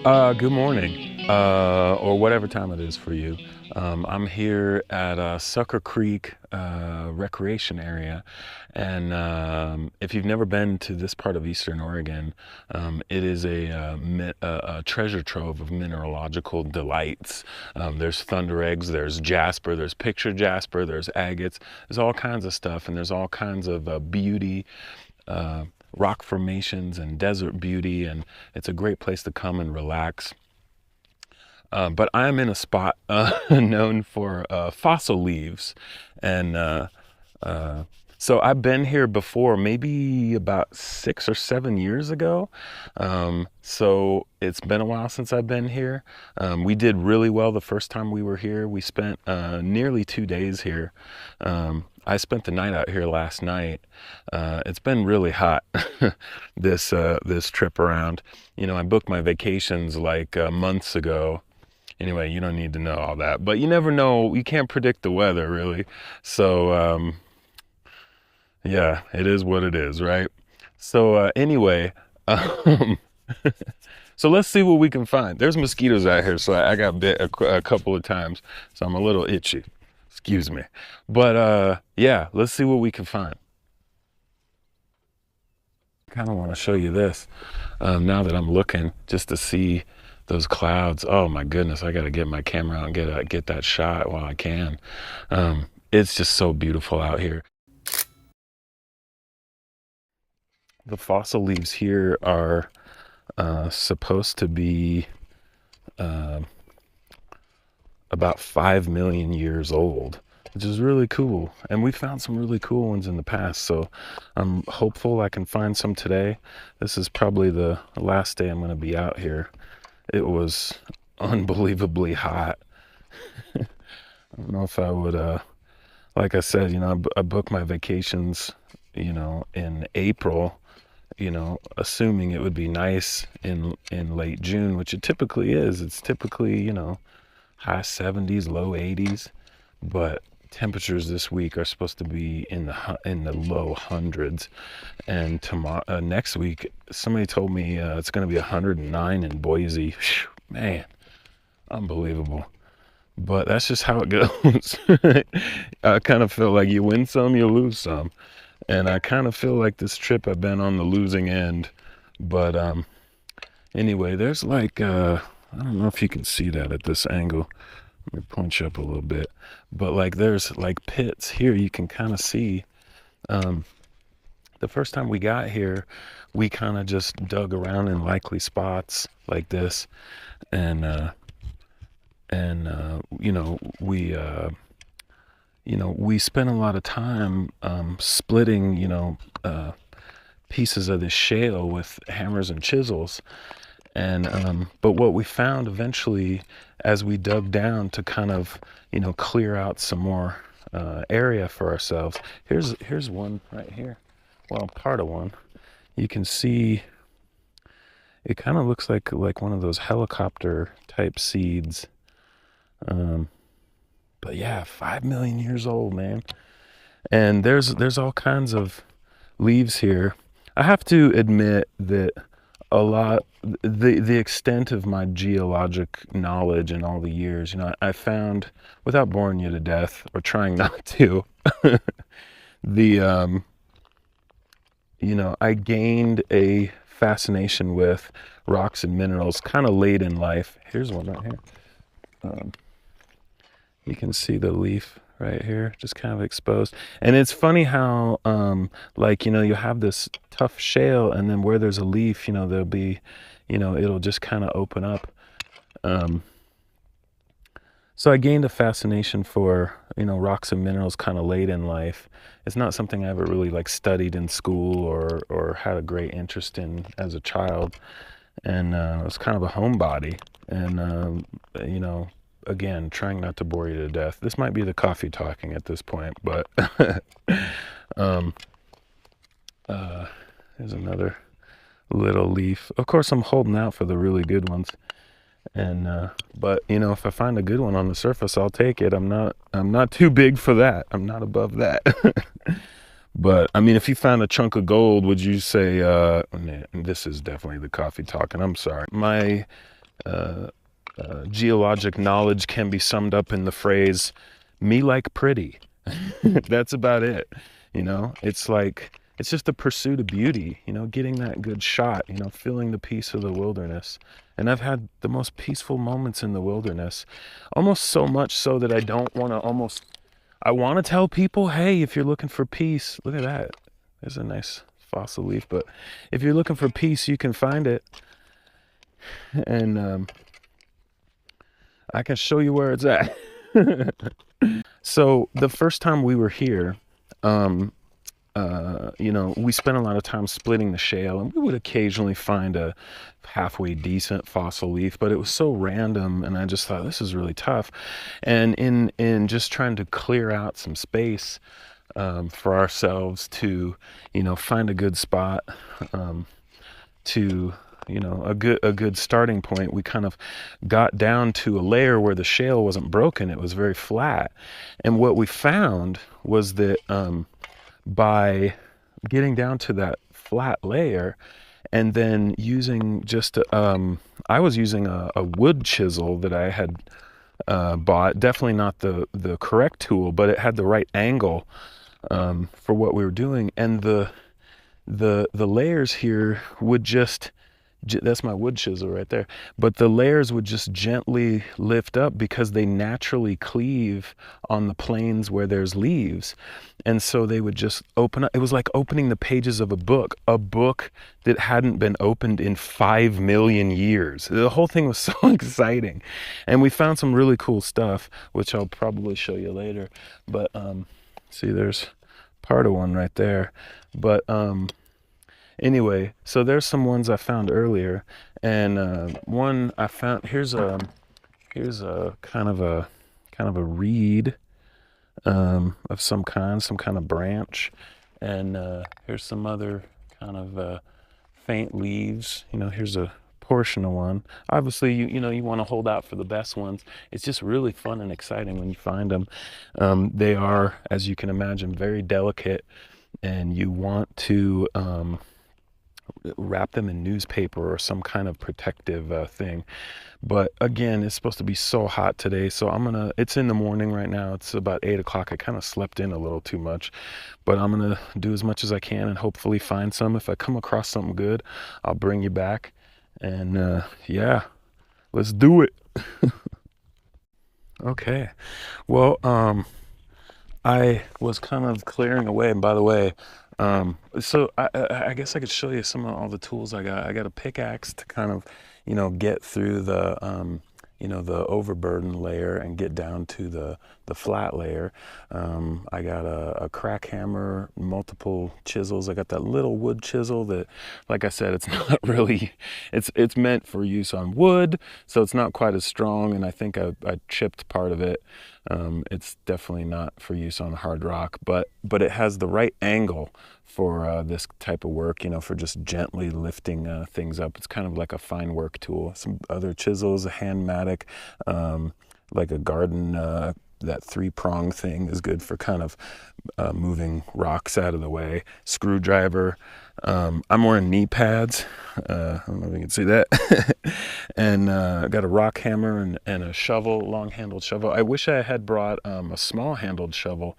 Good morning, or whatever time it is for you. I'm here at Succor Creek recreation area, and if you've never been to this part of Eastern Oregon, it is a treasure trove of mineralogical delights. There's thunder eggs, there's jasper, there's picture jasper, there's agates, there's all kinds of stuff, and there's all kinds of beauty. Uh, Rock formations and desert beauty, and it's a great place to come and relax. But I'm in a spot known for fossil leaves, and uh, so I've been here before, maybe about 6 or 7 years ago. So it's been a while since I've been here. We did really well the first time we were here. We spent nearly 2 days here. I spent the night out here last night. It's been really hot this trip around. I booked my vacations like months ago. Anyway, you don't need to know all that, but you never know. You can't predict the weather, really. So, yeah, it is what it is, right? So, anyway, um, so let's see what we can find. There's mosquitoes out here, so I got bit a couple of times, so I'm a little itchy. Excuse me. But, yeah, let's see what we can find. I kind of want to show you this now that I'm looking just to see those clouds. Oh my goodness, I got to get my camera out and get that shot while I can. It's just so beautiful out here. The fossil leaves here are supposed to be uh, about 5 million years old, which is really cool. And we found some really cool ones in the past, so I'm hopeful I can find some today. This is probably the last day I'm going to be out here. It was unbelievably hot. I don't know if I would, like I said, I booked my vacations, in April, assuming it would be nice in late June, which it typically is. It's typically, high 70s, low 80s, but temperatures this week are supposed to be in the low hundreds. And tomorrow, next week, somebody told me it's going to be 109 in Boise. Whew, man, unbelievable. But that's just how it goes. I kind of feel like you win some, you lose some. And I kind of feel like this trip I've been on the losing end. But anyway, there's like, I don't know if you can see that at this angle. Let me punch up a little bit. But like there's like pits here you can kind of see. Um, the first time we got here, we kind of just dug around in likely spots like this. And, we spent a lot of time splitting, pieces of this shale with hammers and chisels. And but what we found eventually, as we dug down to kind of, clear out some more area for ourselves. Here's one right here. Well, part of one. You can see it kind of looks like one of those helicopter type seeds. Um, but yeah, 5 million years old, man. And there's all kinds of leaves here. I have to admit that a lot the extent of my geologic knowledge in all the years, I found, without boring you to death or trying not to, the I gained a fascination with rocks and minerals kind of late in life. Here's one right here. Um, you can see the leaf right here, just kind of exposed. And it's funny how, you have this tough shale, and then where there's a leaf, there'll be, it'll just kind of open up. Um, so I gained a fascination for, rocks and minerals kind of late in life. It's not something I ever really like studied in school or had a great interest in as a child. And it was kind of a homebody. And, again, trying not to bore you to death. This might be the coffee talking at this point, but um, uh, there's another little leaf. Of course, I'm holding out for the really good ones. And but if I find a good one on the surface, I'll take it. I'm not too big for that. I'm not above that. But I mean, if you found a chunk of gold, would you say, and this is definitely the coffee talking, I'm sorry. My geologic knowledge can be summed up in the phrase, me like pretty. That's about it. It's like, it's just the pursuit of beauty, getting that good shot, feeling the peace of the wilderness. And I've had the most peaceful moments in the wilderness, almost so much so that I don't want to I want to tell people, hey, if you're looking for peace, look at that. There's a nice fossil leaf, but if you're looking for peace, you can find it. And I can show you where it's at. So the first time we were here, we spent a lot of time splitting the shale, and we would occasionally find a halfway decent fossil leaf, but it was so random, and I just thought this is really tough. And in just trying to clear out some space for ourselves to, find a good spot, to a good starting point, we kind of got down to a layer where the shale wasn't broken; it was very flat. And what we found was that by getting down to that flat layer and then using I was using a wood chisel that I had bought, definitely not the correct tool, but it had the right angle for what we were doing. And the layers here would just, that's my wood chisel right there, but the layers would just gently lift up because they naturally cleave on the planes where there's leaves. And so they would just open up. It was like opening the pages of a book that hadn't been opened in 5 million years. The whole thing was so exciting. And we found some really cool stuff, which I'll probably show you later. But see, there's part of one right there. But anyway, so there's some ones I found earlier, and one I found, here's a kind of a reed of some kind of branch, and here's some other kind of faint leaves. Here's a portion of one. Obviously, you want to hold out for the best ones. It's just really fun and exciting when you find them. They are, as you can imagine, very delicate, and you want to wrap them in newspaper or some kind of protective thing. But again, it's supposed to be so hot today, so it's in the morning right now. It's about 8 o'clock. I kind of slept in a little too much, but I'm gonna do as much as I can and hopefully find some. If I come across something good, I'll bring you back. And yeah, let's do it. Okay. Well, I was kind of clearing away, and by the way, so I guess I could show you some of all the tools I got. I got a pickaxe to kind of, get through the overburden layer and get down to the flat layer. I got a crack hammer, multiple chisels. I got that little wood chisel that, like I said, it's not really, it's meant for use on wood, so it's not quite as strong, and I think I chipped part of it. It's definitely not for use on hard rock, but it has the right angle for this type of work, for just gently lifting things up. It's kind of like a fine work tool. Some other chisels, a hand matic, like a garden, that 3-prong thing is good for kind of moving rocks out of the way. Screwdriver. I'm wearing knee pads. I don't know if you can see that. And I got a rock hammer and a shovel, long-handled shovel. I wish I had brought a small-handled shovel,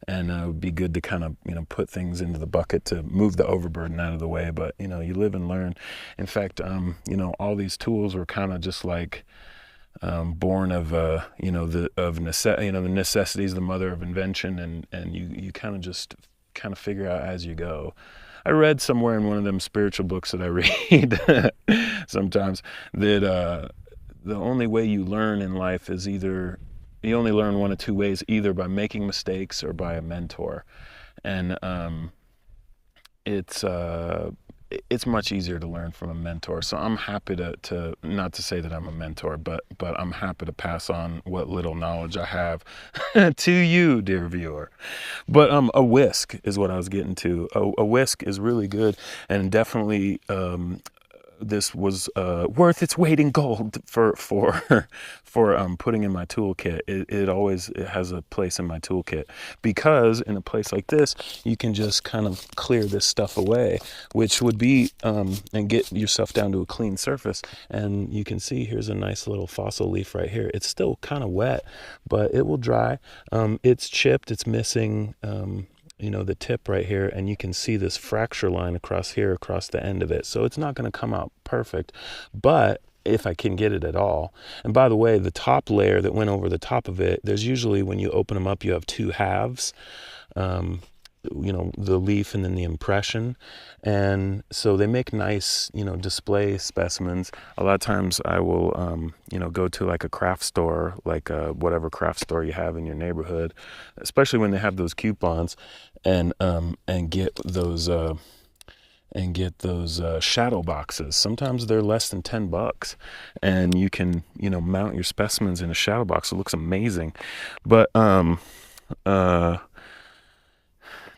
and it would be good to kind of, put things into the bucket to move the overburden out of the way. But, you live and learn. In fact, all these tools were kind of just like born of the necessity is the mother of invention, and you kind of just kind of figure out as you go. I read somewhere in one of them spiritual books that I read sometimes that the only way you learn in life is either you only learn one of two ways, either by making mistakes or by a mentor. And it's much easier to learn from a mentor. So I'm happy to not to say that I'm a mentor, but I'm happy to pass on what little knowledge I have to you, dear viewer. But a whisk is what I was getting to. A whisk is really good, and definitely this was worth its weight in gold for for putting in my toolkit. It has a place in my toolkit, because in a place like this you can just kind of clear this stuff away, which would be and get yourself down to a clean surface. And you can see here's a nice little fossil leaf right here. It's still kind of wet, but it will dry. It's chipped, it's missing the tip right here, and you can see this fracture line across here, across the end of it. So it's not going to come out perfect, but if I can get it at all. And by the way, the top layer that went over the top of it, there's usually, when you open them up, you have two halves. The leaf and then the impression. And so they make nice, display specimens. A lot of times I will, go to like a craft store, like whatever craft store you have in your neighborhood, especially when they have those coupons, and get those shadow boxes. Sometimes they're less than $10, and you can, mount your specimens in a shadow box. It looks amazing. But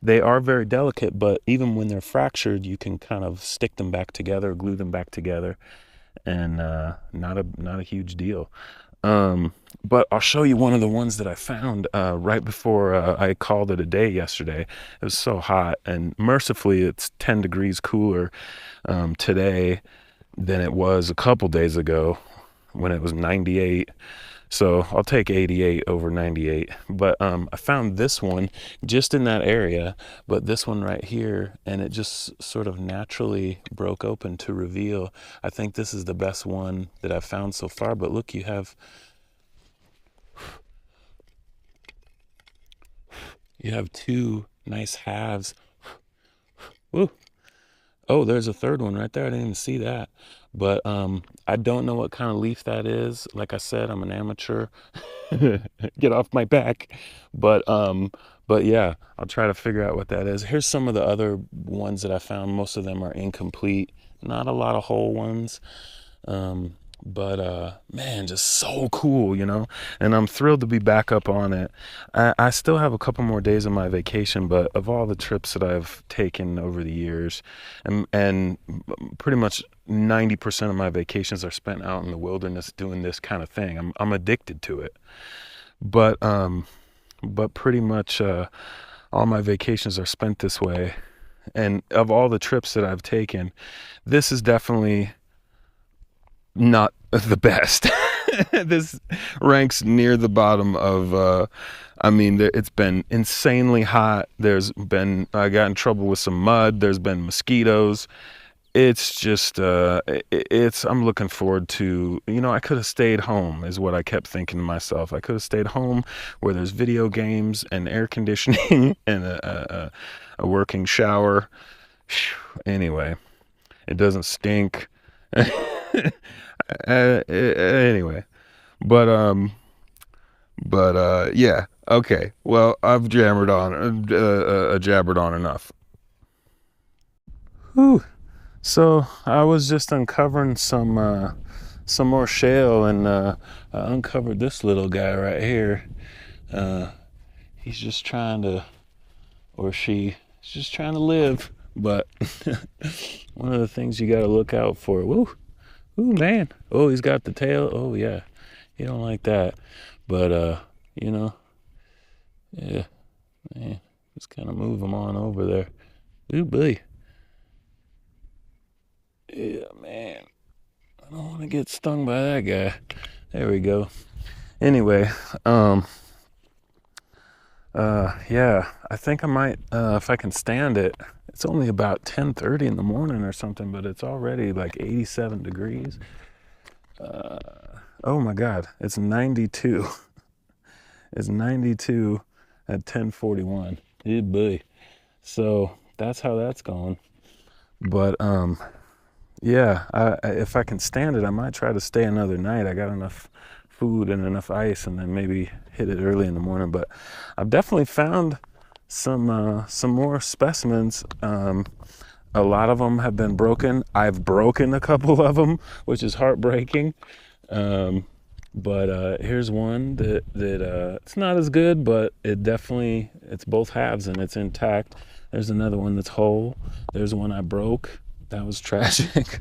they are very delicate, but even when they're fractured, you can kind of stick them back together, glue them back together, and not a huge deal. But I'll show you one of the ones that I found right before I called it a day yesterday. It was so hot, and mercifully it's 10 degrees cooler today than it was a couple days ago when it was 98. So I'll take 88 over 98. But I found this one just in that area, but this one right here, and it just sort of naturally broke open to reveal. I think this is the best one that I've found so far. But look, you have two nice halves. Woo. Oh, there's a third one right there. I didn't even see that. But I don't know what kind of leaf that is. Like I said, I'm an amateur. Get off my back. But yeah, I'll try to figure out what that is. Here's some of the other ones that I found. Most of them are incomplete. Not a lot of whole ones. But man, just so cool, and I'm thrilled to be back up on it. I still have a couple more days of my vacation, but of all the trips that I've taken over the years, and pretty much 90% of my vacations are spent out in the wilderness doing this kind of thing. I'm addicted to it. But pretty much all my vacations are spent this way. And of all the trips that I've taken, this is definitely not the best. This ranks near the bottom of it's been insanely hot. I got in trouble with some mud. There's been mosquitoes. It's just I'm looking forward to, I could have stayed home, is what I kept thinking to myself. I could have stayed home where there's video games and air conditioning and a working shower. Anyway, it doesn't stink. Anyway, but yeah, okay. Well, I've jabbered on enough. Whew. So I was just uncovering some more shale, and I uncovered this little guy right here. He's just trying to, or she's just trying to live. But one of the things you got to look out for. Woo, man. Oh, he's got the tail. Oh yeah, you don't like that. But yeah, man, just kind of move him on over there. Ooh, boy. Yeah, man. I don't want to get stung by that guy. There we go. Anyway, yeah, I think I might, if I can stand it. It's only about 10:30 in the morning or something, but it's already like 87 degrees. Oh my God, it's 92. It's 92 at 10:41. Yeah, boy. So that's how that's going. But yeah, if I can stand it, I might try to stay another night. I got enough food and enough ice, and then maybe hit it early in the morning. But I've definitely found some more specimens. A lot of them have been broken. I've broken a couple of them, which is heartbreaking. But here's one that it's not as good, but it's both halves and it's intact. There's another one that's whole. There's one I broke. That was tragic.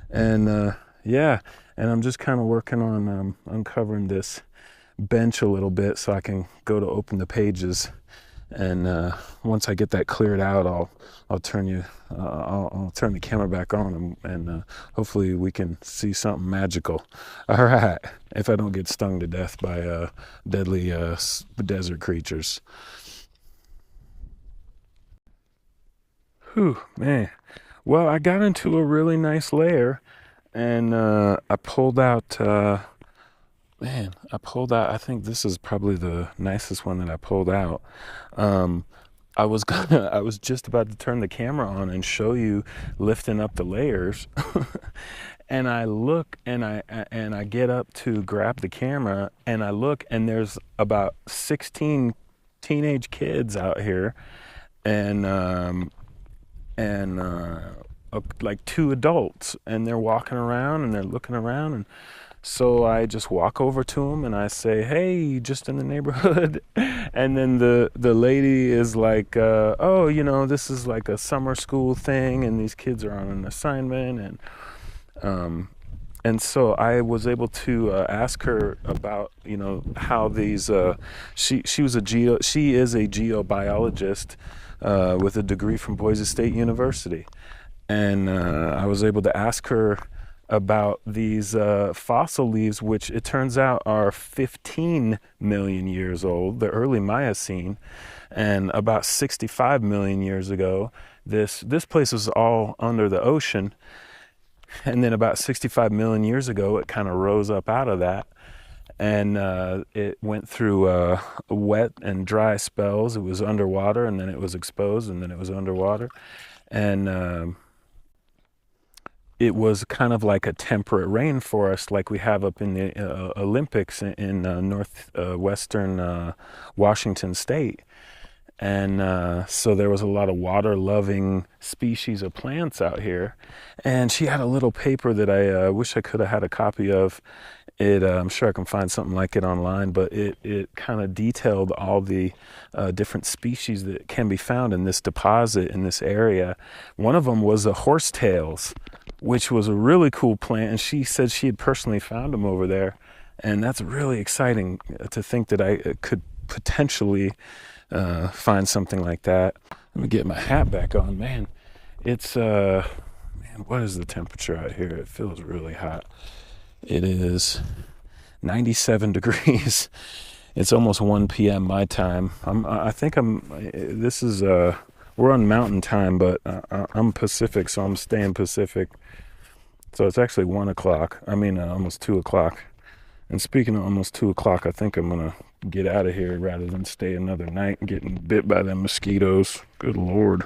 And yeah, and I'm just kind of working on uncovering this bench a little bit so I can go to open the pages. And once I get that cleared out, I'll turn I'll turn the camera back on, and hopefully we can see something magical. All right, if I don't get stung to death by deadly desert creatures. Whew, man. Well, I got into a really nice layer, and I pulled out. Man, I pulled out. I think this is probably the nicest one that I pulled out. Um, I was just about to turn the camera on and show you lifting up the layers, and I look and I get up to grab the camera, and I look, and there's about 16 teenage kids out here, and and like two adults, and they're walking around and they're looking around, and so I just walk over to them and I say, "Hey, just in the neighborhood." And then the lady is like, "Oh, you know, this is like a summer school thing, and these kids are on an assignment." Um, and so I was able to ask her about, you know, how these. She is a geobiologist with a degree from Boise State University, and I was able to ask her about these fossil leaves, which it turns out are 15 million years old, the early Miocene, and about 65 million years ago, this place was all under the ocean, and then about 65 million years ago, it kind of rose up out of that. And it went through wet and dry spells. It was underwater, and then it was exposed, and then it was underwater. And it was kind of like a temperate rainforest like we have up in the Olympics in northwestern Washington state. And so there was a lot of water-loving species of plants out here. And she had a little paper that I wish I could have had a copy of. I'm sure I can find something like it online, but it kind of detailed all the different species that can be found in this deposit in this area. One of them was a horsetails, which was a really cool plant, and she said she had personally found them over there. And that's really exciting to think that I could potentially find something like that. Let me get my hat back on, man. It's man, what is the temperature out here? It feels really hot. It is 97 degrees. It's almost 1 p.m. my time. I think this is we're on mountain time, but I'm Pacific, so I'm staying Pacific. So it's actually 1 o'clock. I mean, almost 2 o'clock. And speaking of almost 2 o'clock, I think I'm gonna get out of here rather than stay another night getting bit by them mosquitoes. Good Lord.